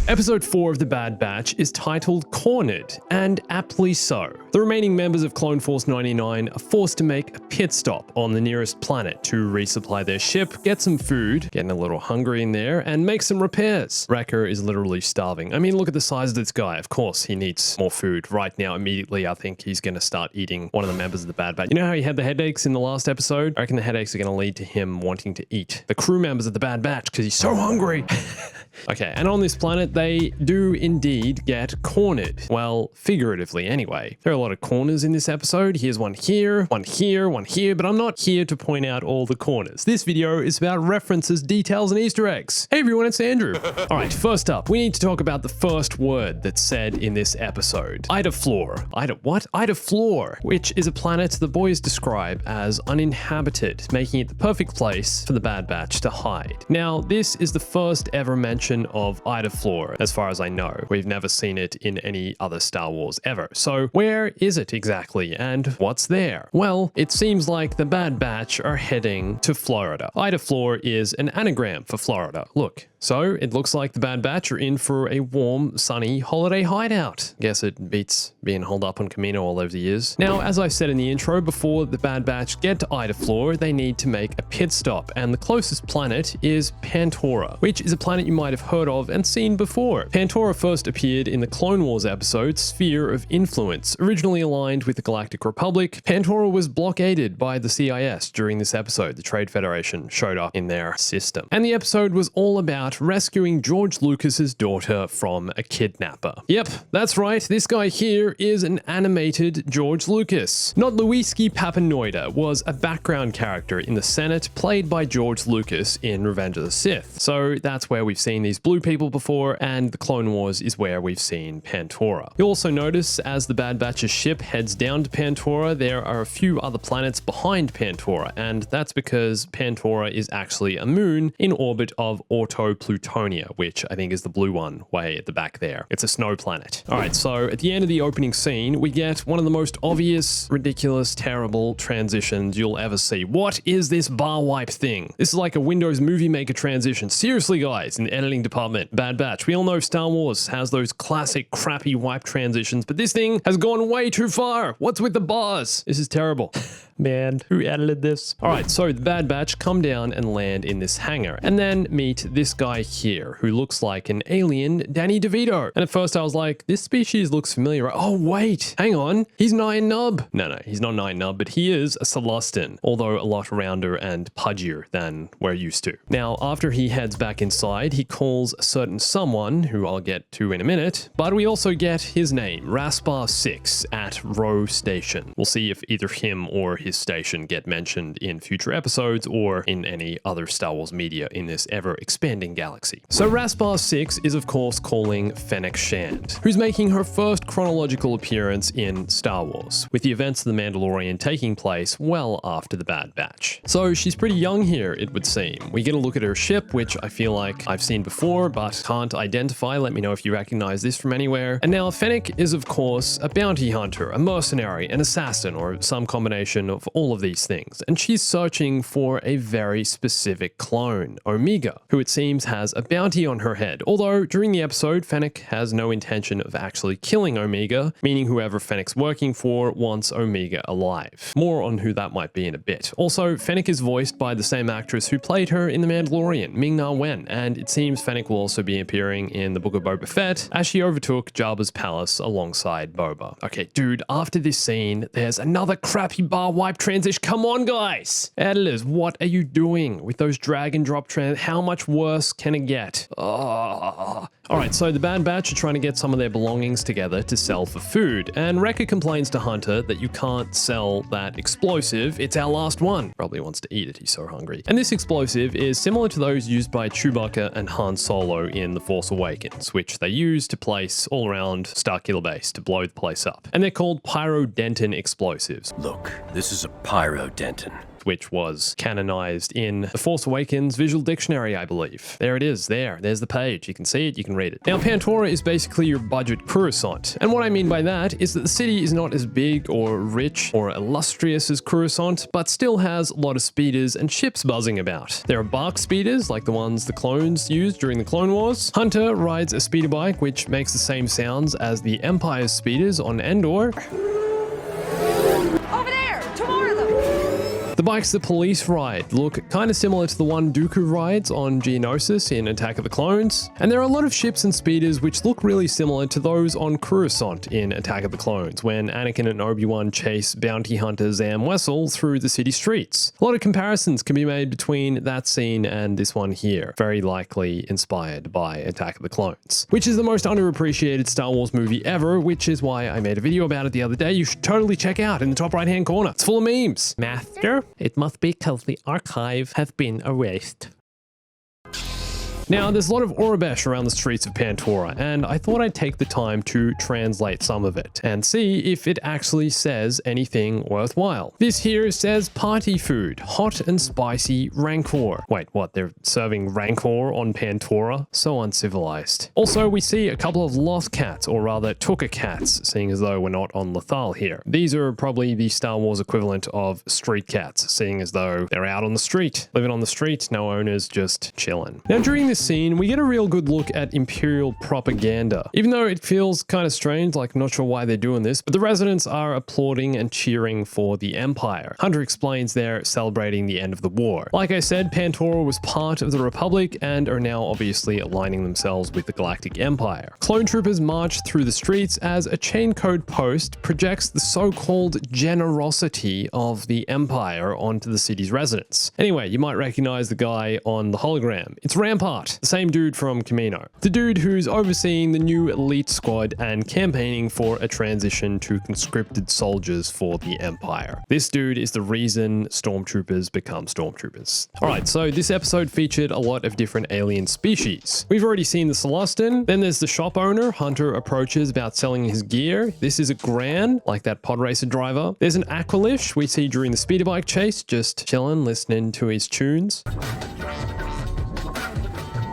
Episode 4 of The Bad Batch is titled Cornered, and aptly so. The remaining members of Clone Force 99 are forced to make a pit stop on the nearest planet to resupply their ship, get some food, getting a little hungry in there, and make some repairs. Wrecker is literally starving. I mean, look at the size of this guy. Of course, he needs more food right now. Immediately, I think he's going to start eating one of the members of the Bad Batch. You know how he had the headaches in the last episode? I reckon the headaches are going to lead to him wanting to eat the crew members of the Bad Batch because he's so hungry. Okay, and on this planet, they do indeed get cornered. Well, figuratively anyway. There are a lot of corners in this episode. Here's one here, one here, one here, but I'm not here to point out all the corners. This video is about references, details, and Easter eggs. Hey everyone, it's Andrew. All right, first up, we need to talk about the first word that's said in this episode. Ida Floor. Ida what? Ida Floor, which is a planet the boys describe as uninhabited, making it the perfect place for the Bad Batch to hide. Now, this is the first ever mention of Ida Floor, as far as I know. We've never seen it in any other Star Wars ever. So where is it exactly, and what's there? Well, it seems like the Bad Batch are heading to Florida. Ida Floor is an anagram for Florida. Look. So it looks like the Bad Batch are in for a warm, sunny holiday hideout. Guess it beats being holed up on Camino all over the years. Now, as I said in the intro, before the Bad Batch get to Ida Floor, they need to make a pit stop, and the closest planet is Pantora, which is a planet you might have heard of and seen before. Pantora first appeared in the Clone Wars episode Sphere of Influence. Originally aligned with the Galactic Republic, Pantora was blockaded by the CIS during this episode. The Trade Federation showed up in their system. And the episode was all about rescuing George Lucas's daughter from a kidnapper. Yep, that's right, this guy here is an animated George Lucas. Not Luisky Papanoida was a background character in the Senate played by George Lucas in Revenge of the Sith. So that's where we've seen these blue people before, and the Clone Wars is where we've seen Pantora. You'll also notice as the Bad Batch's ship heads down to Pantora, there are a few other planets behind Pantora, and that's because Pantora is actually a moon in orbit of Plutonia, which I think is the blue one way at the back there. It's a snow planet. All right, so at the end of the opening scene, we get one of the most obvious, ridiculous, terrible transitions you'll ever see. What is this bar wipe thing? This is like a Windows Movie Maker transition. Seriously, guys, in the editing department, Bad Batch. We all know Star Wars has those classic crappy wipe transitions, but this thing has gone way too far. What's with the bars? This is terrible. Man, who edited this? All right, so the Bad Batch come down and land in this hangar, and then meet this guy here, who looks like an alien Danny DeVito. And at first I was like, this species looks familiar. Oh, wait, hang on. He's Nien Nub. No, he's not Nien Nub, but he is a Celestin, although a lot rounder and pudgier than we're used to. Now, after he heads back inside, he calls a certain someone, who I'll get to in a minute, but we also get his name, Raspar 6, at Row Station. We'll see if either him or his station get mentioned in future episodes or in any other Star Wars media in this ever-expanding galaxy. So Raspar 6 is of course calling Fennec Shand, who's making her first chronological appearance in Star Wars, with the events of The Mandalorian taking place well after the Bad Batch. So she's pretty young here, it would seem. We get a look at her ship, which I feel like I've seen before, but can't identify. Let me know if you recognize this from anywhere. And now Fennec is of course a bounty hunter, a mercenary, an assassin, or some combination of all of these things. And she's searching for a very specific clone, Omega, who it seems has a bounty on her head. Although during the episode, Fennec has no intention of actually killing Omega, meaning whoever Fennec's working for wants Omega alive. More on who that might be in a bit. Also, Fennec is voiced by the same actress who played her in The Mandalorian, Ming-Na Wen, and it seems Fennec will also be appearing in the Book of Boba Fett as she overtook Jabba's palace alongside Boba. Okay, dude, after this scene, there's another crappy bar wipe transition. Come on, guys! Editors, what are you doing with those drag and drop trans? How much worse can it get? Oh. Alright, so the Bad Batch are trying to get some of their belongings together to sell for food, and Wrecker complains to Hunter that you can't sell that explosive, it's our last one. Probably wants to eat it, he's so hungry. And this explosive is similar to those used by Chewbacca and Han Solo in The Force Awakens, which they use to place all around Starkiller Base to blow the place up. And they're called pyrodentin explosives. Look, this is a pyrodentin. which was canonized in The Force Awakens Visual Dictionary, I believe. There it is, there's the page. You can see it, you can read it. Now, Pantora is basically your budget Coruscant, and what I mean by that is that the city is not as big or rich or illustrious as Coruscant, but still has a lot of speeders and ships buzzing about. There are bark speeders, like the ones the clones used during the Clone Wars. Hunter rides a speeder bike, which makes the same sounds as the Empire's speeders on Endor. The bikes the police ride look kind of similar to the one Dooku rides on Geonosis in Attack of the Clones, and there are a lot of ships and speeders which look really similar to those on Coruscant in Attack of the Clones, when Anakin and Obi-Wan chase bounty hunter Zam Wesell through the city streets. A lot of comparisons can be made between that scene and this one here, very likely inspired by Attack of the Clones, which is the most underappreciated Star Wars movie ever, which is why I made a video about it the other day. You should totally check out in the top right hand corner. It's full of memes. Master? It must be because the archive has been erased. Now, there's a lot of Aurebesh around the streets of Pantora, and I thought I'd take the time to translate some of it and see if it actually says anything worthwhile. This here says party food, hot and spicy rancor. Wait, what? They're serving rancor on Pantora? So uncivilized. Also, we see a couple of loth cats, or rather Tuka cats, seeing as though we're not on Lothal here. These are probably the Star Wars equivalent of street cats, seeing as though they're out on the street, living on the street, no owners, just chilling. Now, during this scene, we get a real good look at Imperial propaganda. Even though it feels kind of strange, like not sure why they're doing this, but the residents are applauding and cheering for the Empire. Hunter explains they're celebrating the end of the war. Like I said, Pantora was part of the Republic and are now obviously aligning themselves with the Galactic Empire. Clone troopers march through the streets as a chain code post projects the so-called generosity of the Empire onto the city's residents. Anyway, you might recognize the guy on the hologram. It's Rampart, the same dude from Camino. The dude who's overseeing the new elite squad and campaigning for a transition to conscripted soldiers for the Empire. This dude is the reason stormtroopers become stormtroopers. Alright, so this episode featured a lot of different alien species. We've already seen the Celestin, then there's the shop owner Hunter approaches about selling his gear. This is a Gran, like that pod racer driver. There's an Aqualish we see during the speeder bike chase, just chilling, listening to his tunes.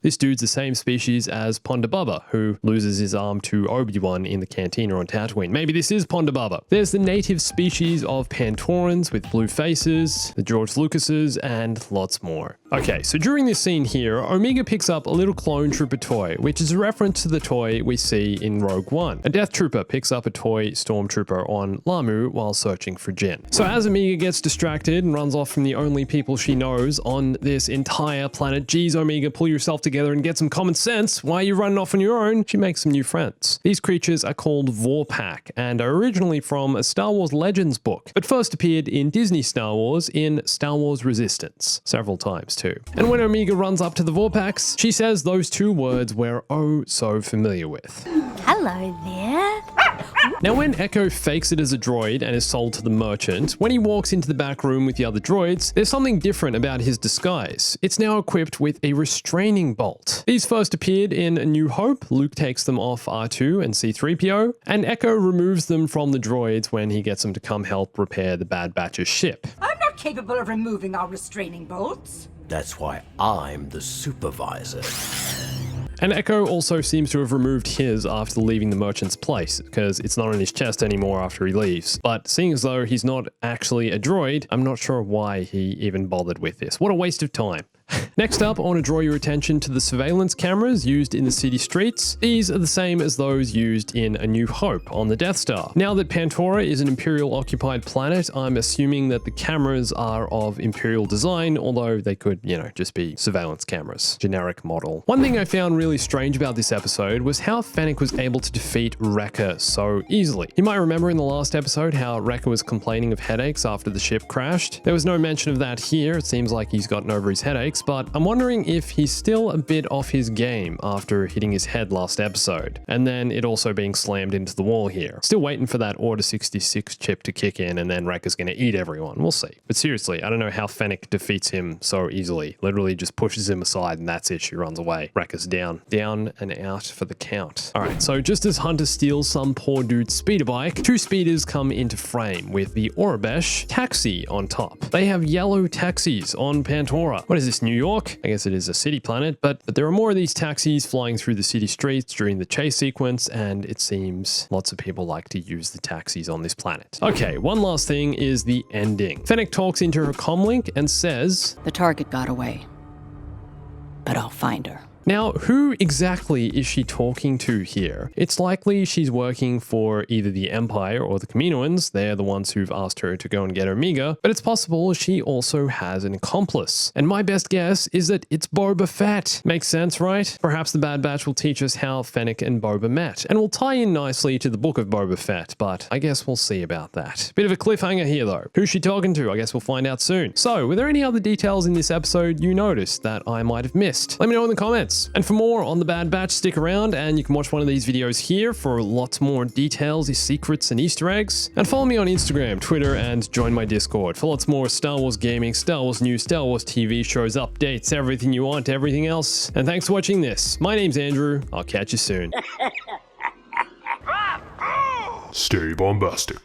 This dude's the same species as Ponda Baba, who loses his arm to Obi-Wan in the cantina on Tatooine. Maybe this is Ponda Baba. There's the native species of Pantorans with blue faces, the George Lucases, and lots more. Okay, so during this scene here, Omega picks up a little clone trooper toy, which is a reference to the toy we see in Rogue One. A Death Trooper picks up a toy stormtrooper on Lamu while searching for Jin. So as Omega gets distracted and runs off from the only people she knows on this entire planet, geez, Omega, pull yourself together and get some common sense. Why are you running off on your own? She makes some new friends. These creatures are called Warpack and are originally from a Star Wars Legends book, but first appeared in Disney Star Wars in Star Wars Resistance, several times too. And when Omega runs up to the Warpacks, she says those two words we're oh so familiar with. Hello there. Now, when Echo fakes it as a droid and is sold to the merchant, when he walks into the back room with the other droids, there's something different about his disguise. It's now equipped with a restraining bolt. These first appeared in A New Hope. Luke takes them off R2 and C-3PO, and Echo removes them from the droids when he gets them to come help repair the Bad Batch's ship. I'm not capable of removing our restraining bolts. That's why I'm the supervisor. And Echo also seems to have removed his after leaving the merchant's place, because it's not on his chest anymore after he leaves. But seeing as though he's not actually a droid, I'm not sure why he even bothered with this. What a waste of time. Next up, I want to draw your attention to the surveillance cameras used in the city streets. These are the same as those used in A New Hope on the Death Star. Now that Pantora is an Imperial-occupied planet, I'm assuming that the cameras are of Imperial design, although they could, just be surveillance cameras. Generic model. One thing I found really strange about this episode was how Fennec was able to defeat Rekka so easily. You might remember in the last episode how Rekka was complaining of headaches after the ship crashed. There was no mention of that here. It seems like he's gotten over his headaches. Headaches, but I'm wondering if he's still a bit off his game after hitting his head last episode, and then it also being slammed into the wall here. Still waiting for that Order 66 chip to kick in, and then Rekkas gonna eat everyone. We'll see. But seriously, I don't know how Fennec defeats him so easily. Literally just pushes him aside and that's it, she runs away. Rekkas down. Down and out for the count. Alright, so just as Hunter steals some poor dude's speeder bike, two speeders come into frame with the Orabesh taxi on top. They have yellow taxis on Pantora. What is this, New York? I guess it is a city planet, but there are more of these taxis flying through the city streets during the chase sequence, and it seems lots of people like to use the taxis on this planet. Okay, one last thing is the ending. Fennec talks into her comlink and says, The target got away, but I'll find her. now, who exactly is she talking to here? It's likely she's working for either the Empire or the Kaminoans. They're the ones who've asked her to go and get Omega, but it's possible she also has an accomplice. And my best guess is that it's Boba Fett. Makes sense, right? Perhaps the Bad Batch will teach us how Fennec and Boba met, and will tie in nicely to the book of Boba Fett, but I guess we'll see about that. Bit of a cliffhanger here though. Who's she talking to? I guess we'll find out soon. So, were there any other details in this episode you noticed that I might have missed? Let me know in the comments. And for more on the Bad Batch, stick around and you can watch one of these videos here for lots more details, secrets, and Easter eggs. And follow me on Instagram, Twitter, and join my Discord for lots more Star Wars gaming, Star Wars news, Star Wars TV shows, updates, everything you want, everything else. And thanks for watching this. My name's Andrew. I'll catch you soon. Stay bombastic.